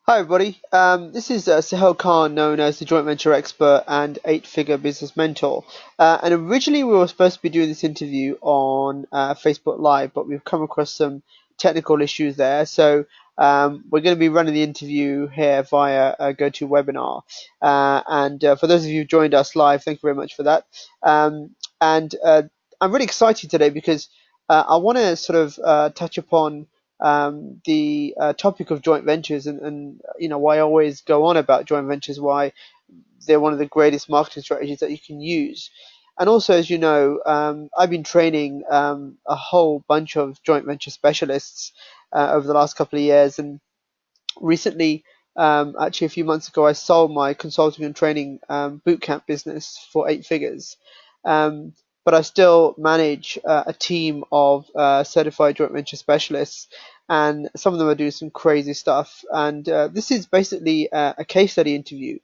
Hi everybody, this is Sohail Khan, known as the joint venture expert and eight-figure business mentor. And originally we were supposed to be doing this interview on Facebook Live, but we've come across some technical issues there. So we're going to be running the interview here via GoToWebinar. And for those of you who joined us live, thank you very much for that. And I'm really excited today because I want to sort of touch upon the topic of joint ventures and why I always go on about joint ventures, why they're one of the greatest marketing strategies that you can use. And also, as you know, I've been training a whole bunch of joint venture specialists over the last couple of years, and recently, actually a few months ago, I sold my consulting and training bootcamp business for eight figures. Um, but I still manage a team of certified joint venture specialists, and some of them are doing some crazy stuff. And this is basically a case study interview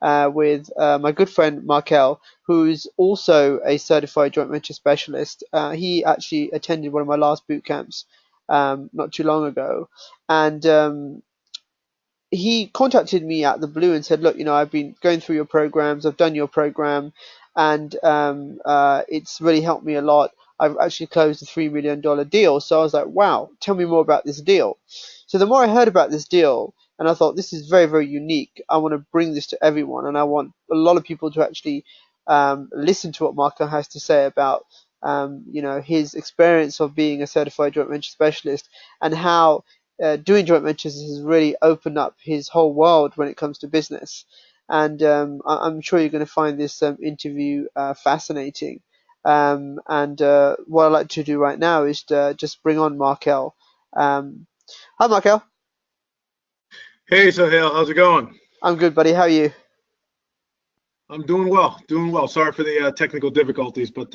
with my good friend Markell, who's also a certified joint venture specialist. He actually attended one of my last boot camps not too long ago, and he contacted me out of the blue and said, "Look, I've been going through your programs. I've done your program, and it's really helped me a lot. I've actually closed a $3 million deal." So I was like, "Wow, tell me more about this deal." So the more I heard about this deal, and I thought this is very, very unique. I want to bring this to everyone, and I want a lot of people to actually listen to what Marco has to say about his experience of being a certified joint venture specialist and how doing joint ventures has really opened up his whole world when it comes to business. And I'm sure you're going to find this interview fascinating. And what I'd like to do right now is to just bring on Markell. Hi, Markell. Hey, Sohail, how's it going? I'm good, buddy. How are you? I'm doing well, doing well. Sorry for the technical difficulties, but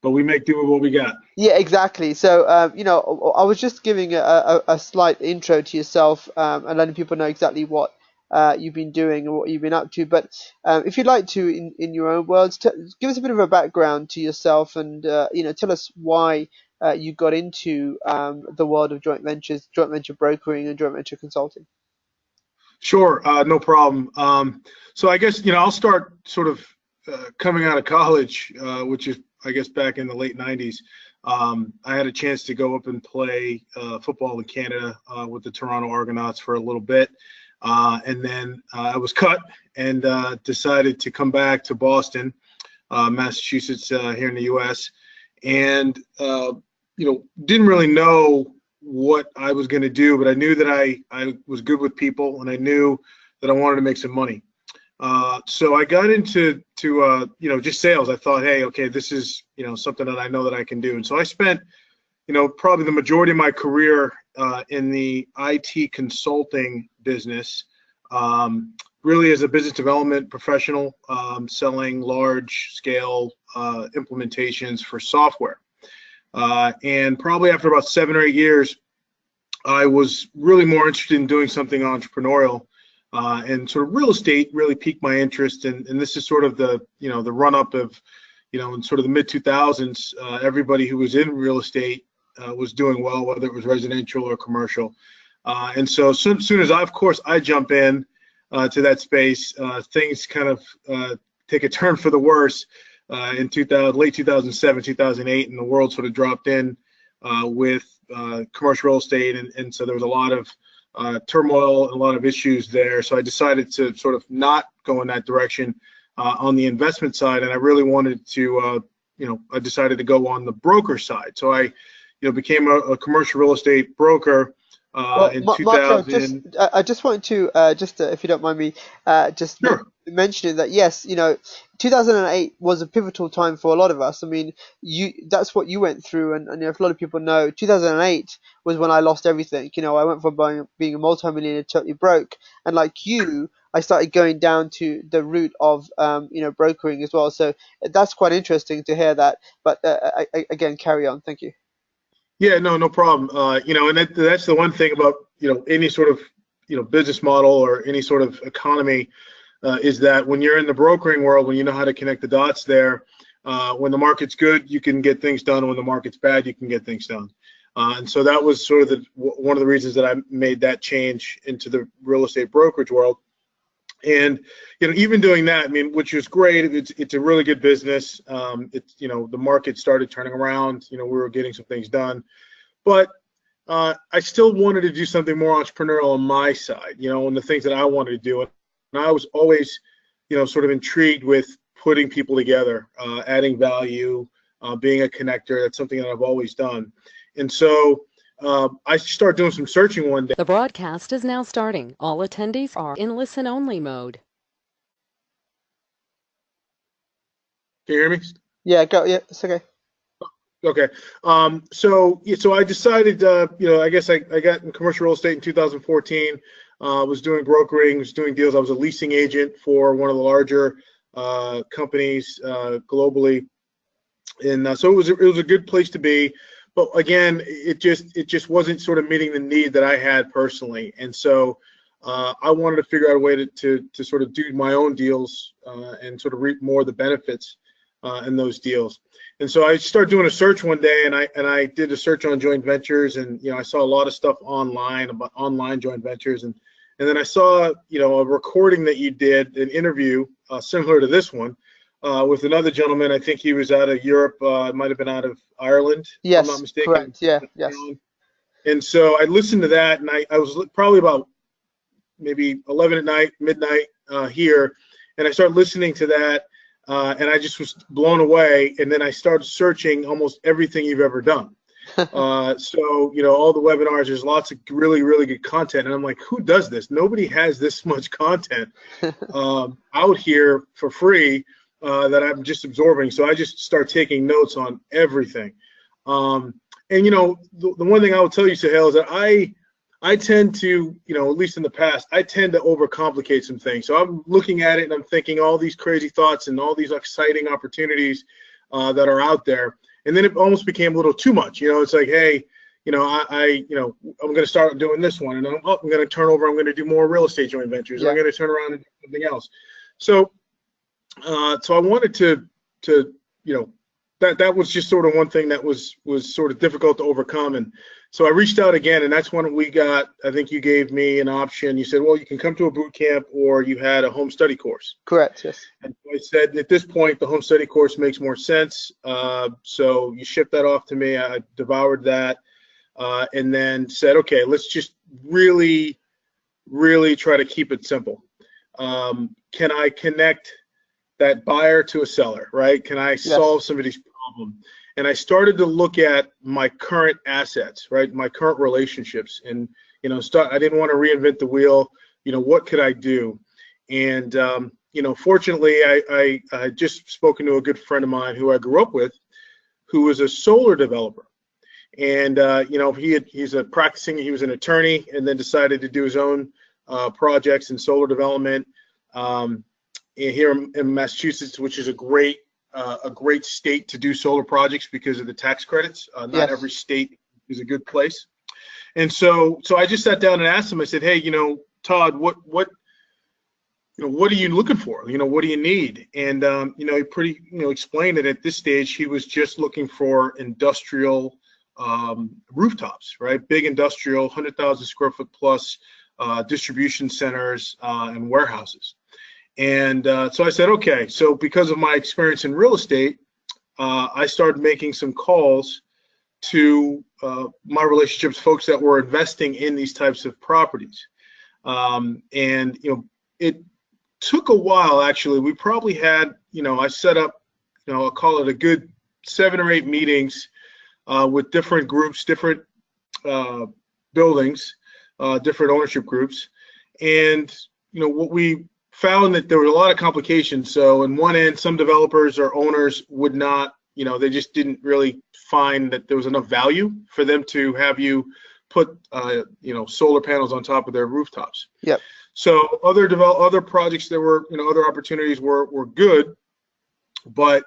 we make do with what we got. Yeah, exactly. So, I was just giving a slight intro to yourself and letting people know exactly what you've been doing and what you've been up to. But if you'd like to, in your own words, give us a bit of a background to yourself and, tell us why you got into the world of joint ventures, joint venture brokering, and joint venture consulting. Sure, no problem. So I guess I'll start sort of coming out of college, which is I guess back in the late '90s. I had a chance to go up and play football in Canada with the Toronto Argonauts for a little bit, and then I was cut and decided to come back to Boston, Massachusetts, here in the U.S. And didn't really know what I was going to do, but I knew that I was good with people, and I knew that I wanted to make some money. So I got into just sales. I thought, hey, okay, this is something that I know that I can do. And so I spent probably the majority of my career in the IT consulting business, really as a business development professional, selling large scale implementations for software. And probably after about 7 or 8 years, I was really more interested in doing something entrepreneurial, and sort of real estate really piqued my interest. And this is sort of the run up of in sort of the mid 2000s. Everybody who was in real estate was doing well, whether it was residential or commercial. And so soon as of course I jump in to that space, things kind of take a turn for the worse. In late 2007, 2008, and the world sort of dropped in with commercial real estate, and so there was a lot of turmoil and a lot of issues there. So I decided to sort of not go in that direction on the investment side, and I really wanted to, I decided to go on the broker side. So I, became a commercial real estate broker Well, in Marco, 2000. I just wanted to if you don't mind me, just Sure. mentioning that yes, 2008 was a pivotal time for a lot of us. I mean, that's what you went through, and if a lot of people know, 2008 was when I lost everything. I went from being a multimillionaire totally broke, and like you, I started going down to the route of brokering as well. So that's quite interesting to hear that. But again, carry on. Thank you. Yeah, no problem. And that's the one thing about any sort of business model or any sort of economy, is that when you're in the brokering world, when you know how to connect the dots there, when the market's good, you can get things done. When the market's bad, you can get things done. And so that was sort of one of the reasons that I made that change into the real estate brokerage world. And even doing that, I mean, which was great. It's a really good business. It's the market started turning around. We were getting some things done, but I still wanted to do something more entrepreneurial on my side, and the things that I wanted to do. And I was always, sort of intrigued with putting people together, adding value, being a connector. That's something that I've always done. And so I started doing some searching one day. The broadcast is now starting. All attendees are in listen-only mode. Can you hear me? Yeah, go. Yeah, it's okay. Okay. So I decided, I guess I got in commercial real estate in 2014. Was doing brokering, was doing deals. I was a leasing agent for one of the larger companies globally, and so it was a good place to be. But again, it just wasn't sort of meeting the need that I had personally, and so I wanted to figure out a way to sort of do my own deals and sort of reap more of the benefits in those deals. And so I started doing a search one day, and I did a search on joint ventures, and I saw a lot of stuff online about online joint ventures, and then I saw a recording that you did, an interview similar to this one with another gentleman. I think he was out of Europe, might have been out of Ireland, if I'm not Yes, mistaken. correct. Yeah, yes. And so I listened to that, and I was probably about maybe 11 at night, midnight here, and I started listening to that. And I just was blown away. And then I started searching almost everything you've ever done. So, all the webinars, there's lots of really, really good content. And I'm like, who does this? Nobody has this much content out here for free that I'm just absorbing. So I just start taking notes on everything. And, the one thing I will tell you, Sohail, is that I tend to, at least in the past, I tend to overcomplicate some things. So I'm looking at it and I'm thinking all these crazy thoughts and all these exciting opportunities that are out there. And then it almost became a little too much. It's like, hey, I'm going to start doing this one, and I'm going to turn over. I'm going to do more real estate joint ventures. Yeah. I'm going to turn around and do something else. So I wanted to that was just sort of one thing that was sort of difficult to overcome. And so I reached out again, and that's when we got, I think you gave me an option. You said, well, you can come to a boot camp, or you had a home study course. Correct, yes. And I said, at this point, the home study course makes more sense. So you shipped that off to me. I devoured that, and then said, okay, let's just really, really try to keep it simple. Can I connect that buyer to a seller, right? Can I solve somebody's problem? And I started to look at my current assets, right? My current relationships, and I didn't want to reinvent the wheel. What could I do? And fortunately, I had just spoken to a good friend of mine who I grew up with, who was a solar developer, and he was an attorney, and then decided to do his own projects in solar development here in Massachusetts, which is a great state to do solar projects because of the tax credits. Not every state is a good place. And so I just sat down and asked him. I said, hey, Todd, what are you looking for? What do you need? And he pretty explained that at this stage he was just looking for industrial rooftops, right? Big industrial, 100,000 square foot plus distribution centers and warehouses. And so I said, okay. So because of my experience in real estate, I started making some calls to my relationships, folks that were investing in these types of properties. And it took a while, actually. We probably had, I set up, I'll call it a good 7 or 8 meetings with different groups, different buildings, different ownership groups. And, what we found that there were a lot of complications. So on one end, some developers or owners would not, they just didn't really find that there was enough value for them to have you put, solar panels on top of their rooftops. Yep. So other projects that were, other opportunities were good, but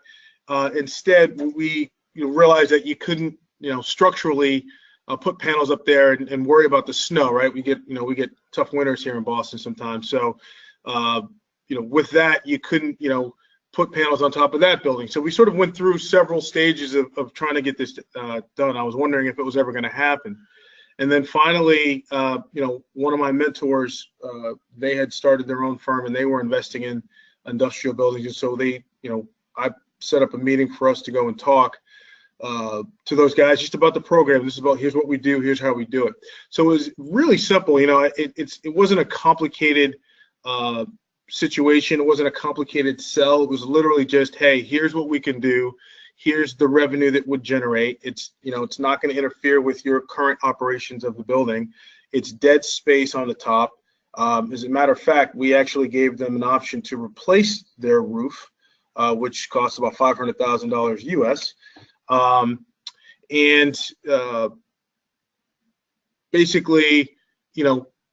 instead we realized that you couldn't, structurally put panels up there and worry about the snow, right? We get tough winters here in Boston sometimes. So, with that, you couldn't, put panels on top of that building. So we sort of went through several stages of trying to get this done. I was wondering if it was ever going to happen. And then finally, one of my mentors, they had started their own firm and they were investing in industrial buildings. And so I set up a meeting for us to go and talk to those guys just about the program. This is about, here's what we do, here's how we do it. So it was really simple. It wasn't a complicated situation. It wasn't a complicated sell. It was literally just, hey, here's what we can do. Here's the revenue that would generate. It's not going to interfere with your current operations of the building. It's dead space on the top. As a matter of fact, we actually gave them an option to replace their roof, which costs about $500,000 US. Basically,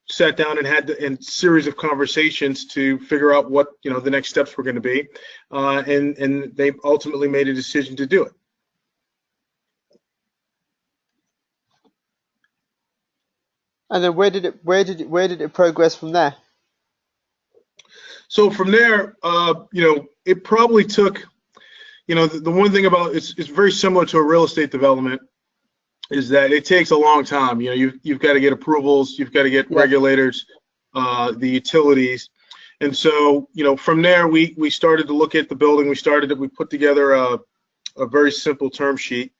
sat down and had a series of conversations to figure out what the next steps were going to be, and they ultimately made a decision to do it. And then where did it progress from there? So from there, it probably took, the one thing about it's very similar to a real estate development, is that it takes a long time. You've got to get approvals, you've got to get regulators, the utilities. And so, from there, we started to look at the building. We put together a very simple term sheet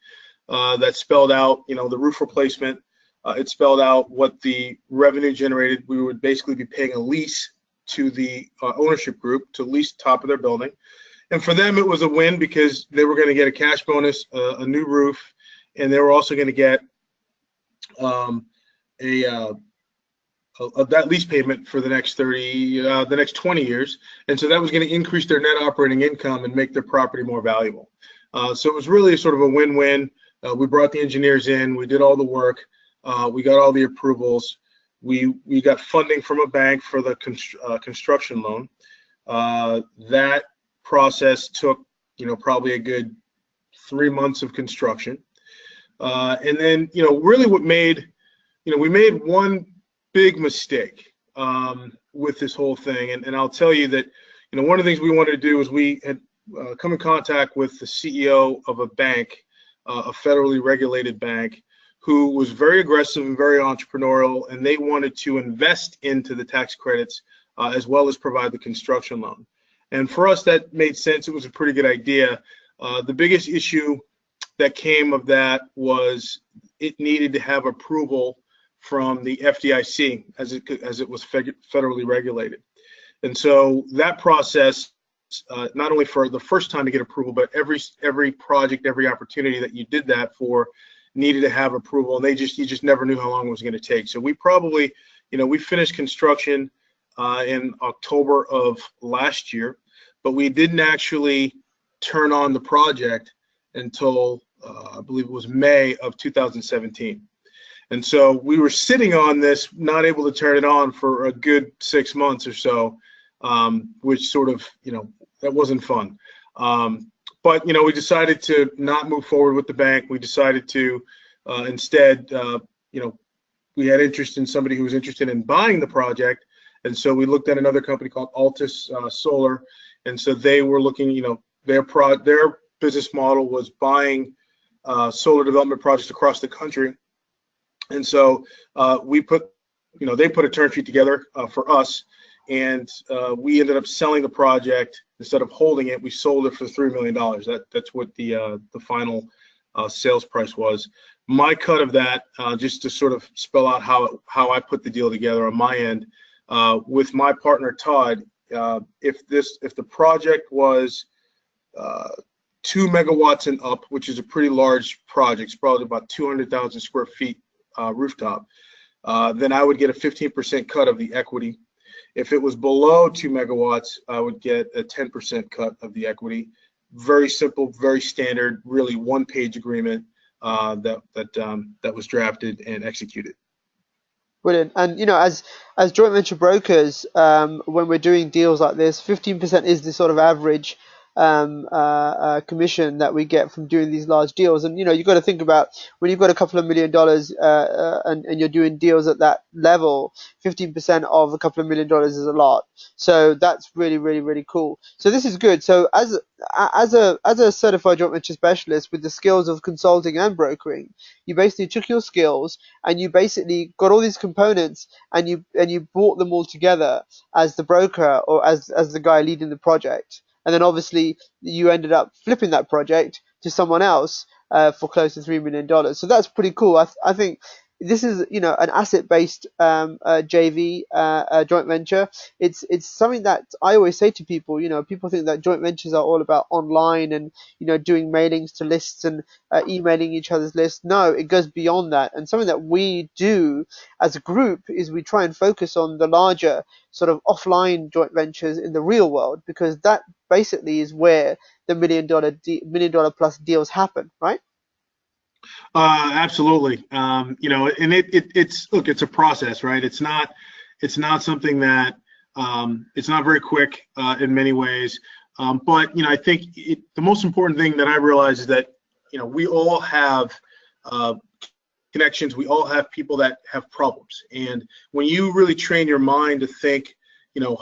that spelled out, the roof replacement. It spelled out what the revenue generated. We would basically be paying a lease to the ownership group to lease the top of their building. And for them, it was a win because they were going to get a cash bonus, a new roof, and they were also going to get that lease payment for the next 20 years. And so that was going to increase their net operating income and make their property more valuable. So it was really sort of a win-win. We brought the engineers in, we did all the work, we got all the approvals, we got funding from a bank for the construction loan. That process took, probably a good 3 months of construction. And then, really what made, we made one big mistake with this whole thing. And I'll tell you that, one of the things we wanted to do is we had come in contact with the CEO of a bank, a federally regulated bank, who was very aggressive and very entrepreneurial, and they wanted to invest into the tax credits as well as provide the construction loan. And for us, that made sense. It was a pretty good idea. The biggest issue that came of that was it needed to have approval from the FDIC as it was federally regulated. And so that process, not only for the first time to get approval, but every project, every opportunity that you did that for needed to have approval, and you just never knew how long it was going to take. So we probably, we finished construction in October of last year, but we didn't actually turn on the project until I believe it was May of 2017. And so we were sitting on this, not able to turn it on for a good 6 months or so, which sort of, that wasn't fun. But, we decided to not move forward with the bank. We decided to instead, we had interest in somebody who was interested in buying the project. And so we looked at another company called Altus Solar. And so they were looking, their business model was buying solar development projects across the country. And so they put a term sheet together for us, and we ended up selling the project. Instead of holding it, we sold it for $3 million. That's what the final sales price was. My cut of that, just to sort of spell out how I put the deal together on my end, with my partner Todd, if the project was 2 megawatts and up, which is a pretty large project, it's probably about 200,000 square feet rooftop, then I would get a 15% cut of the equity. If it was below 2 megawatts, I would get a 10% cut of the equity. Very simple, very standard, really one-page agreement that was drafted and executed. Brilliant. And as joint venture brokers, when we're doing deals like this, 15% is the sort of average commission that we get from doing these large deals. And you've got to think about when you've got a couple of $1 million and you're doing deals at that level, 15% of a couple of $1 million is a lot. So that's really, really, really cool. So this is good. So as a certified joint venture specialist with the skills of consulting and brokering, you basically took your skills and you basically got all these components and you brought them all together as the broker or as the guy leading the project. And then obviously you ended up flipping that project to someone else for close to $3 million. So that's pretty cool. I think this is an asset-based JV joint venture. It's something that I always say to people. People think that joint ventures are all about online and doing mailings to lists and emailing each other's lists. No, it goes beyond that. And something that we do as a group is we try and focus on the larger sort of offline joint ventures in the real world, because that basically is where the $1 million plus deals happen, right? Absolutely. And it's a process, right? It's not something that it's not very quick in many ways. But I think the most important thing that I realize is that we all have connections. We all have people that have problems, and when you really train your mind to think,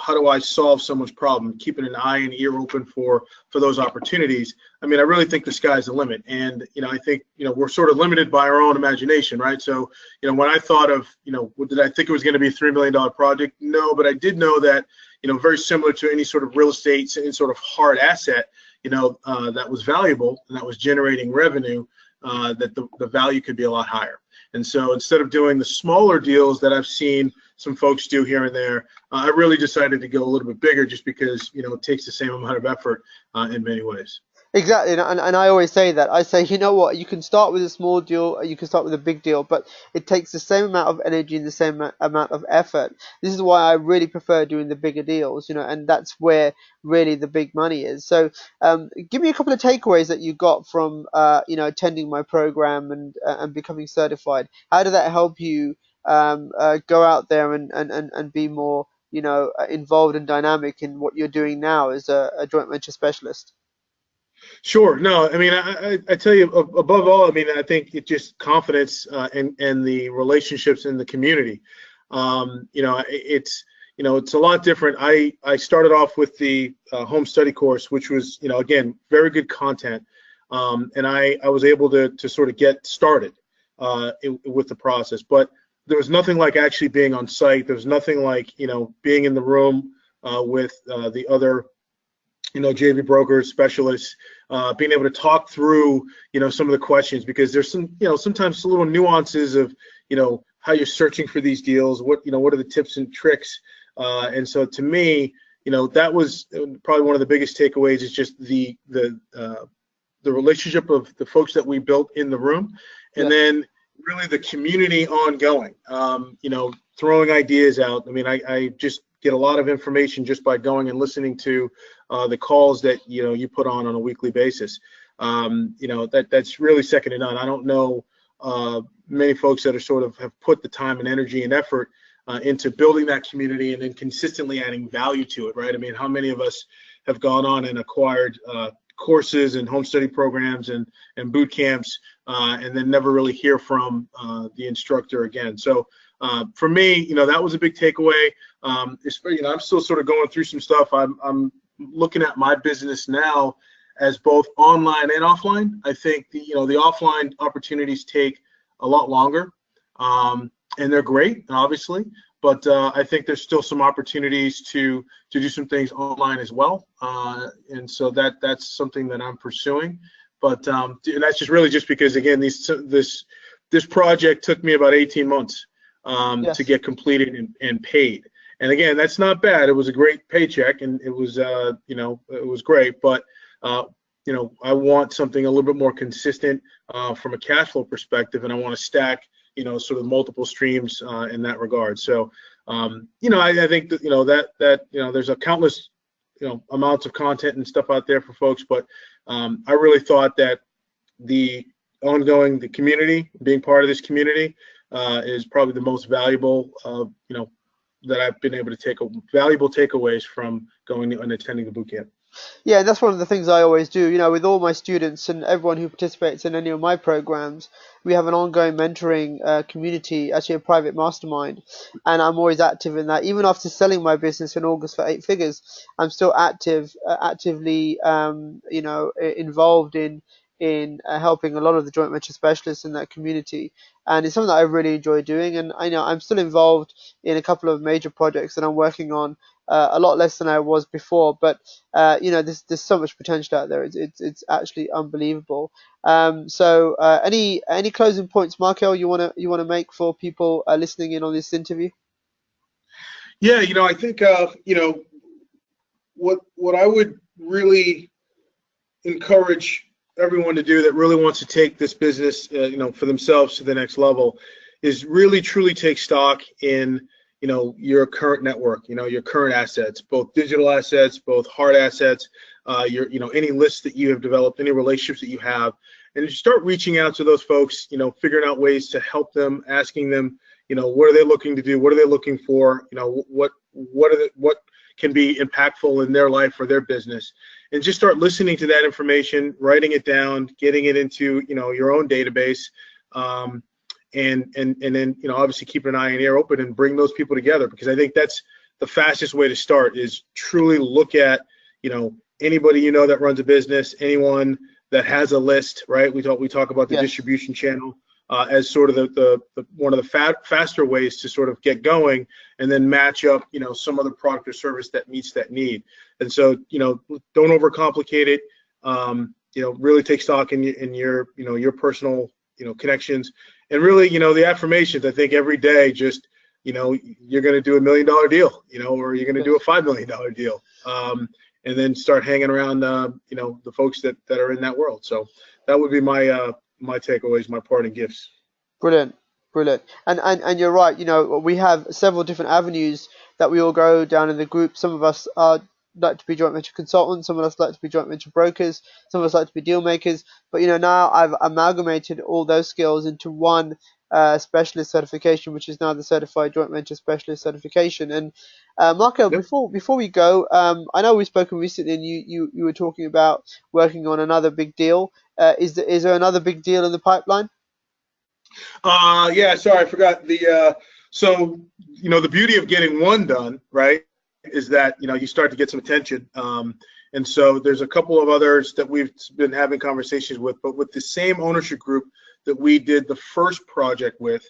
how do I solve someone's problem, keeping an eye and ear open for those opportunities. I mean, I really think the sky's the limit. And, I think, we're sort of limited by our own imagination, right? So, when I thought of, did I think it was going to be a $3 million project? No, but I did know that, very similar to any sort of real estate, any sort of hard asset, that was valuable and that was generating revenue, that the value could be a lot higher. And so instead of doing the smaller deals that I've seen some folks do here and there, I really decided to go a little bit bigger just because, it takes the same amount of effort in many ways. Exactly, and I always say that. I say, you know what, you can start with a small deal, or you can start with a big deal, but it takes the same amount of energy and the same amount of effort. This is why I really prefer doing the bigger deals, and that's where really the big money is. So, give me a couple of takeaways that you got from, attending my program and becoming certified. How did that help you go out there and be more, involved and dynamic in what you're doing now as a joint venture specialist? Sure. No, I mean, I tell you, above all, I mean, I think it's just confidence and the relationships in the community. It's a lot different. I started off with the home study course, which was, again, very good content. And I was able to sort of get started with the process. But there was nothing like actually being on site. There was nothing like, being in the room with the other JV brokers, specialists, being able to talk through, some of the questions, because there's some, sometimes little nuances of, how you're searching for these deals, what are the tips and tricks. And so to me, that was probably one of the biggest takeaways, is just the relationship of the folks that we built in the room. And then really the community ongoing, throwing ideas out. I mean, I just get a lot of information just by going and listening to the calls that you put on a weekly basis. That's really second to none. I don't know many folks that are sort of have put the time and energy and effort into building that community and then consistently adding value to it, right? I mean, how many of us have gone on and acquired courses and home study programs and boot camps and then never really hear from the instructor again? So for me, that was a big takeaway. I'm still sort of going through some stuff. I'm looking at my business now as both online and offline. I think the offline opportunities take a lot longer, and they're great, obviously. But I think there's still some opportunities to do some things online as well, and so that's something that I'm pursuing. But and that's just because, again, this project took me about 18 months to get completed and paid. And again, that's not bad. It was a great paycheck, and it was it was great. But I want something a little bit more consistent from a cash flow perspective, and I want to stack sort of multiple streams in that regard. So I think that there's a countless amounts of content and stuff out there for folks, but I really thought that the community, being part of this community, is probably the most valuable that I've been able to take valuable takeaways from going and attending the boot camp. Yeah, that's one of the things I always do. With all my students and everyone who participates in any of my programs, we have an ongoing mentoring community, actually a private mastermind, and I'm always active in that. Even after selling my business in August for 8 figures, I'm still actively, involved in helping a lot of the joint venture specialists in that community, and it's something that I really enjoy doing. And I know I'm still involved in a couple of major projects that I'm working on. A lot less than I was before, but there's so much potential out there. It's actually unbelievable. So any closing points, Markel, you wanna make for people listening in on this interview? Yeah, I think what I would really encourage everyone to do that really wants to take this business, for themselves to the next level, is really truly take stock in, your current network, your current assets, both digital assets, both hard assets, any lists that you have developed, any relationships that you have, and start reaching out to those folks, figuring out ways to help them, asking them, what are they looking to do? What are they looking for? What can be impactful in their life or their business, and just start listening to that information, writing it down, getting it into your own database, and then obviously keep an eye and ear open and bring those people together, because I think that's the fastest way to start, is truly look at anybody that runs a business, anyone that has a list, right? We talk about the Yes. distribution channel as sort of the one of the faster ways to sort of get going, and then match up some other product or service that meets that need. And so don't overcomplicate it. Really take stock in your personal connections, and really the affirmations. I think every day, just you're going to do $1 million deal, or you're going to do a $5 million deal, and then start hanging around the folks that are in that world. So that would be my takeaways, my parting gifts. Brilliant, brilliant. And you're right. We have several different avenues that we all go down in the group. Some of us are like to be joint venture consultants. Some of us like to be joint venture brokers. Some of us like to be deal makers. But now I've amalgamated all those skills into one specialist certification, which is now the Certified Joint Venture Specialist certification. And Marco, Yep. before we go, I know we've spoken recently, and you were talking about working on another big deal. Is there another big deal in the pipeline? Yeah, sorry, I forgot so the beauty of getting one done, right, is that you start to get some attention. And so there's a couple of others that we've been having conversations with, but with the same ownership group that we did the first project with.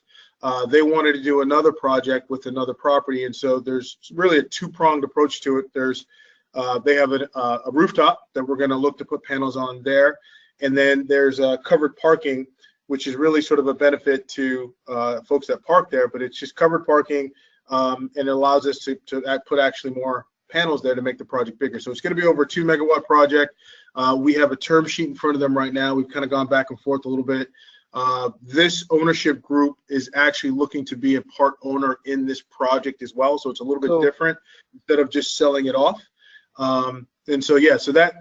They wanted to do another project with another property, and so there's really a two-pronged approach to it. They have a rooftop that we're going to look to put panels on there, and then there's covered parking, which is really sort of a benefit to folks that park there, but it's just covered parking, and it allows us to put actually more panels there to make the project bigger. So it's going to be over a 2-megawatt project. We have a term sheet in front of them right now. We've kind of gone back and forth a little bit. This ownership group is actually looking to be a part owner in this project as well, so it's a little bit different instead of just selling it off. And so yeah, so that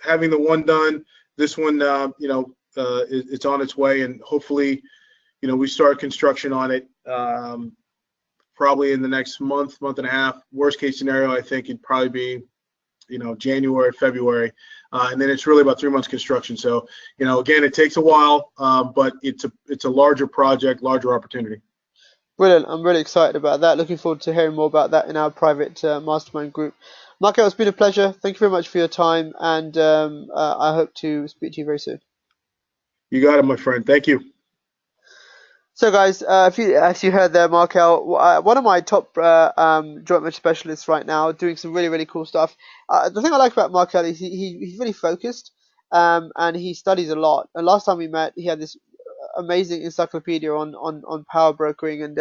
having the one done, this one it's on its way, and hopefully we start construction on it probably in the next month and a half. Worst case scenario, I think it'd probably be January, February, and then it's really about 3 months construction. So again, it takes a while, but it's a larger project, larger opportunity. Brilliant. I'm really excited about that. Looking forward to hearing more about that in our private mastermind group. Marco, it's been a pleasure. Thank you very much for your time, and I hope to speak to you very soon. You got it, my friend. Thank you. So, guys, as you heard there, Markell, one of my top joint venture specialists right now, doing some really, really cool stuff. The thing I like about Markell is he's really focused, and he studies a lot. And last time we met, he had this amazing encyclopedia on power brokering, and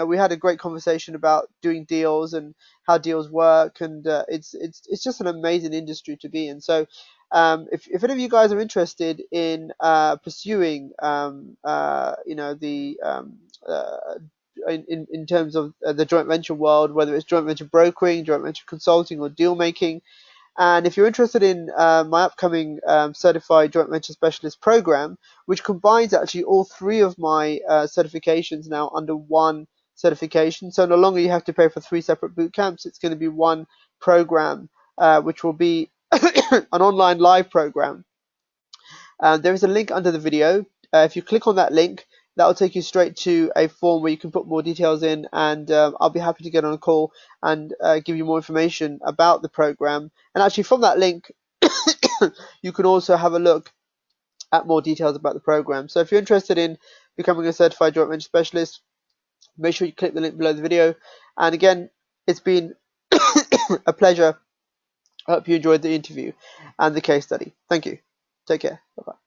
we had a great conversation about doing deals and how deals work, and it's just an amazing industry to be in. So if any of you guys are interested in pursuing in terms of the joint venture world, whether it's joint venture brokering, joint venture consulting, or deal making, and if you're interested in my upcoming Certified Joint Venture Specialist program, which combines actually all three of my certifications now under one certification, so no longer you have to pay for 3 separate boot camps. It's going to be one program which will be an online live program. There is a link under the video. If you click on that link, that will take you straight to a form where you can put more details in, and I'll be happy to get on a call and give you more information about the program. And actually, from that link, you can also have a look at more details about the program. So if you're interested in becoming a certified joint venture specialist, make sure you click the link below the video. And again, it's been a pleasure. I hope you enjoyed the interview and the case study. Thank you. Take care. Bye-bye.